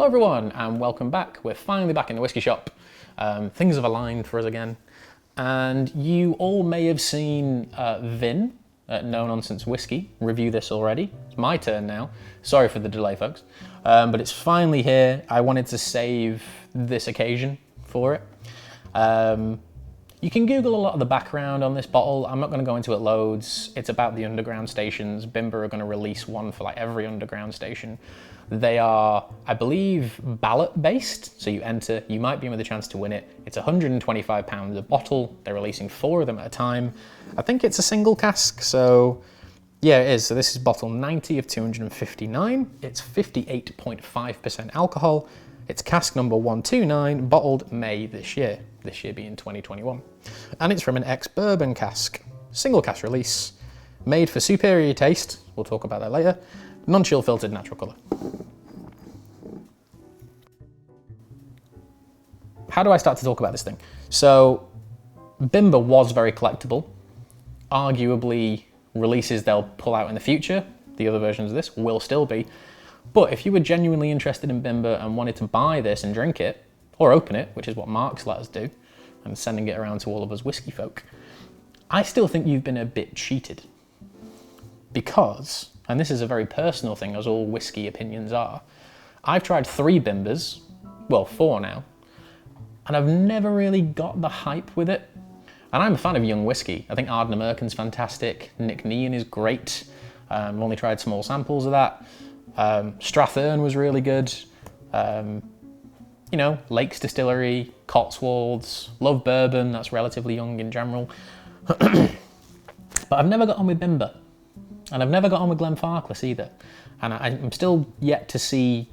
Hello everyone and welcome back. We're finally back in the whiskey shop. Things have aligned for us again. And you all may have seen Vin at No Nonsense Whiskey review this already. It's my turn now. Sorry for the delay, folks. But it's finally here. I wanted to save this occasion for it. You can Google a lot of the background on this bottle. I'm not going to go into it loads. It's about the underground stations. Bimber are going to release one for like every underground station. They are, I believe, ballot based. So you enter, you might be in with a chance to win it. It's £125 a bottle. They're releasing 4 of them at a time. I think it's a single cask. So yeah, it is. So this is bottle 90 of 259. It's 58.5% alcohol. It's cask number 129, bottled May this year being 2021. And it's from an ex-bourbon cask, single cask release, made for superior taste, we'll talk about that later, non-chill filtered natural colour. How do I start to talk about this thing? So, Bimber was very collectible. Arguably, releases they'll pull out in the future, the other versions of this will still be. But if you were genuinely interested in Bimber and wanted to buy this and drink it, or open it, which is what Mark's let us do, and sending it around to all of us whiskey folk, I still think you've been a bit cheated. Because, and this is a very personal thing, as all whiskey opinions are, I've tried 3 Bimbers, well 4 now, and I've never really got the hype with it. And I'm a fan of young whiskey. I think Ardnam Erkin's fantastic, Nick Nean is great, I've only tried small samples of that. Strathern was really good. You know, Lakes Distillery, Cotswolds, love bourbon, that's relatively young in general. But I've never got on with Bimber. And I've never got on with Glenfarclas either. And I'm still yet to see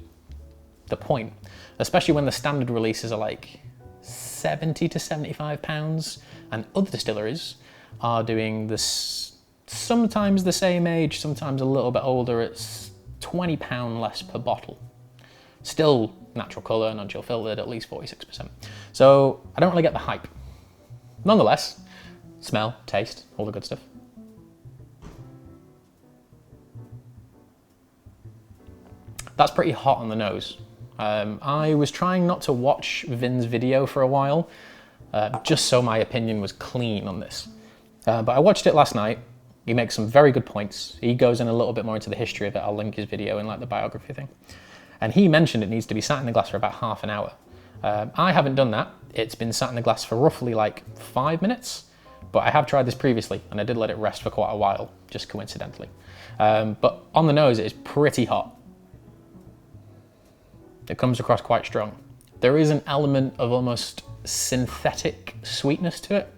the point, especially when the standard releases are like 70 to 75 pounds, and other distilleries are doing this sometimes the same age, sometimes a little bit older. It's £20 less per bottle. Still natural colour, non-chill filtered, at least 46%. So I don't really get the hype. Nonetheless, smell, taste, all the good stuff. That's pretty hot on the nose. I was trying not to watch Vin's video for a while, just so my opinion was clean on this. But I watched it last night. He makes some very good points. He goes in a little bit more into the history of it. I'll link his video in like the biography thing. And he mentioned it needs to be sat in the glass for about half an hour. I haven't done that. It's been sat in the glass for roughly like 5 minutes, but I have tried this previously and I did let it rest for quite a while, just coincidentally. But on the nose, it is pretty hot. It comes across quite strong. There is an element of almost synthetic sweetness to it.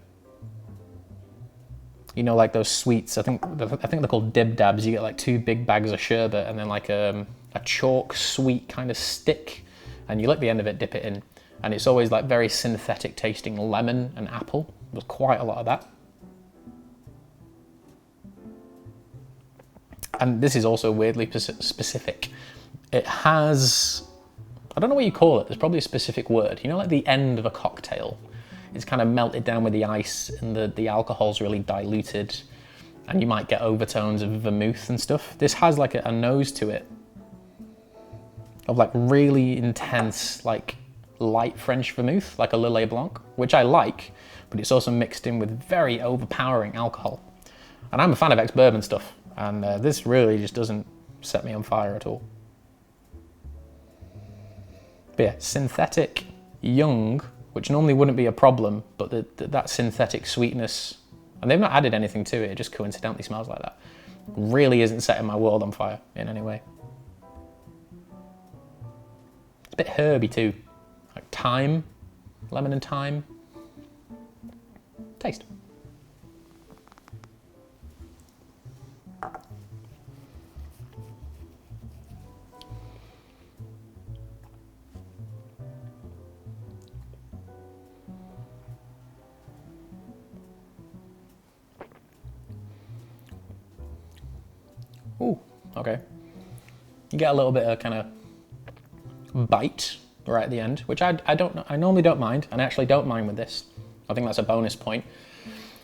You know, like those sweets, I think they're called dib dabs. You get like 2 big bags of sherbet and then like a chalk sweet kind of stick, and you lick the end of it, dip it in, and it's always like very synthetic tasting lemon and apple. There's quite a lot of that. And this is also weirdly specific. It has, I don't know what you call it, there's probably a specific word. You know, like the end of a cocktail. It's kind of melted down with the ice and the alcohol's really diluted, and you might get overtones of vermouth and stuff. This has like a nose to it of like really intense, like light French vermouth, like a Lillet Blanc, which I like, but it's also mixed in with very overpowering alcohol. And I'm a fan of ex-bourbon stuff, and this really just doesn't set me on fire at all. But yeah, synthetic, young, which normally wouldn't be a problem, but that synthetic sweetness, and they've not added anything to it, it just coincidentally smells like that, really isn't setting my world on fire in any way. It's a bit herby too, like thyme, lemon and thyme. Taste. Ooh, okay. You get a little bit of kind of bite right at the end, which I normally don't mind, and I actually don't mind with this. I think that's a bonus point.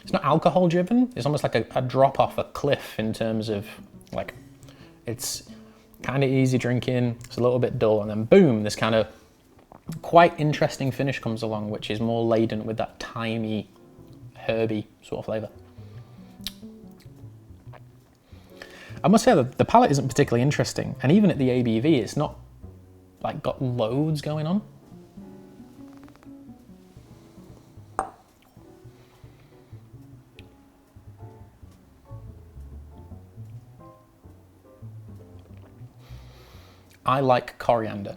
It's not alcohol driven. It's almost like a drop off a cliff in terms of like, it's kind of easy drinking, it's a little bit dull, and then boom, this kind of quite interesting finish comes along, which is more laden with that timey, herby sort of flavour. I must say that the palate isn't particularly interesting, and even at the ABV, it's not like got loads going on. I like coriander.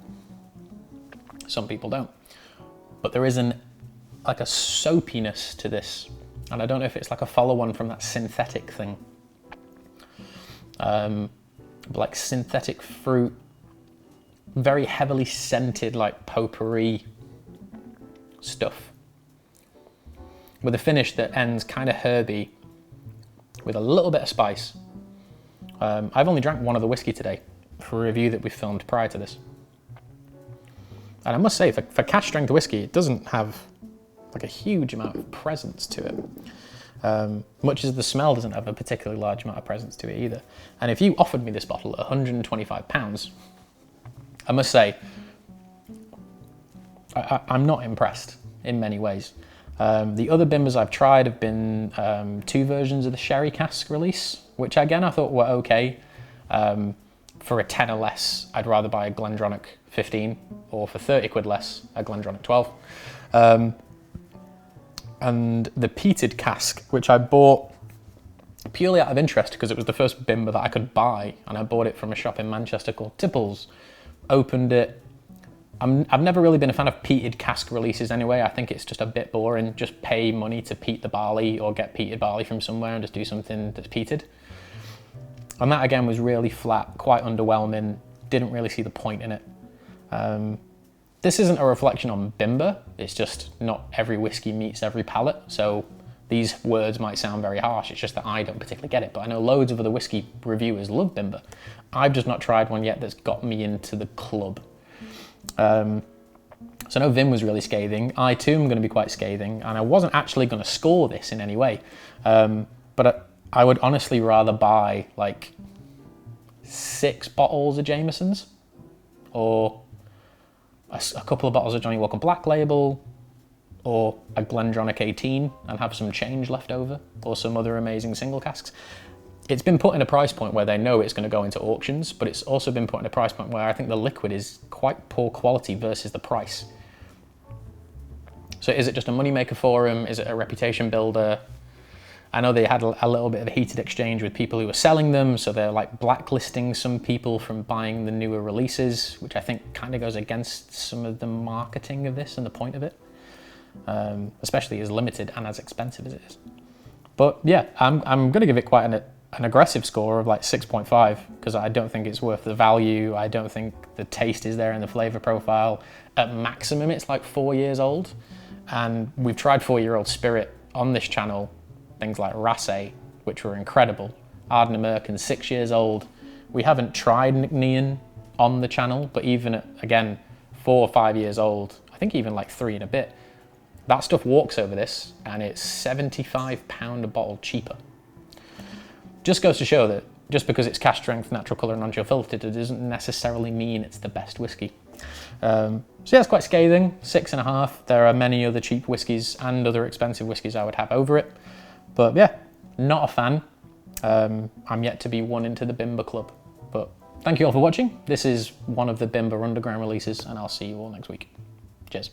Some people don't. But there is like a soapiness to this. And I don't know if it's like a follow-on from that synthetic thing. Like synthetic fruit, very heavily scented, like potpourri stuff. With a finish that ends kind of herby, with a little bit of spice. I've only drank one of the whiskey today, for a review that we filmed prior to this. And I must say, for cask strength whiskey, it doesn't have like a huge amount of presence to it. Much as the smell doesn't have a particularly large amount of presence to it either. And if you offered me this bottle at £125, I must say, I'm not impressed in many ways. The other Bimbers I've tried have been 2 versions of the sherry cask release, which again I thought were okay. For a tenner less, I'd rather buy a Glendronach 15, or for 30 quid less, a Glendronach 12. And the peated cask, which I bought purely out of interest because it was the first Bimber that I could buy, and I bought it from a shop in Manchester called Tipples. Opened it. I've never really been a fan of peated cask releases anyway. I think it's just a bit boring. Just pay money to peat the barley or get peated barley from somewhere and just do something that's peated. And that again was really flat, quite underwhelming, didn't really see the point in it. This isn't a reflection on Bimber, it's just not every whiskey meets every palate, so these words might sound very harsh, it's just that I don't particularly get it, but I know loads of other whiskey reviewers love Bimber. I've just not tried one yet that's got me into the club. So I know Vim was really scathing, I too am going to be quite scathing, and I wasn't actually going to score this in any way, but I would honestly rather buy like 6 bottles of Jameson's or a couple of bottles of Johnny Walker Black Label or a Glendronach 18 and have some change left over, or some other amazing single casks. It's been put in a price point where they know it's going to go into auctions, but it's also been put in a price point where I think the liquid is quite poor quality versus the price. So is it just a moneymaker for them? Is it a reputation builder? I know they had a little bit of a heated exchange with people who were selling them, so they're like blacklisting some people from buying the newer releases, which I think kind of goes against some of the marketing of this and the point of it, especially as limited and as expensive as it is. But yeah, I'm going to give it quite an aggressive score of like 6.5 because I don't think it's worth the value. I don't think the taste is there in the flavour profile. At maximum, it's like 4 years old, and we've tried 4-year-old spirit on this channel. Things like Rasse, which were incredible. Ardnamurchan, American, 6 years old. We haven't tried Neon on the channel, but even at, again, 4 or 5 years old, I think even like 3 and a bit, that stuff walks over this, and it's £75 a bottle cheaper. Just goes to show that just because it's cask strength, natural colour, and non-chill filtered, it doesn't necessarily mean it's the best whiskey. So yeah, it's quite scathing, 6.5. There are many other cheap whiskies and other expensive whiskies I would have over it. But yeah, not a fan. I'm yet to be won into the Bimber club. But thank you all for watching. This is one of the Bimber Underground releases, and I'll see you all next week. Cheers.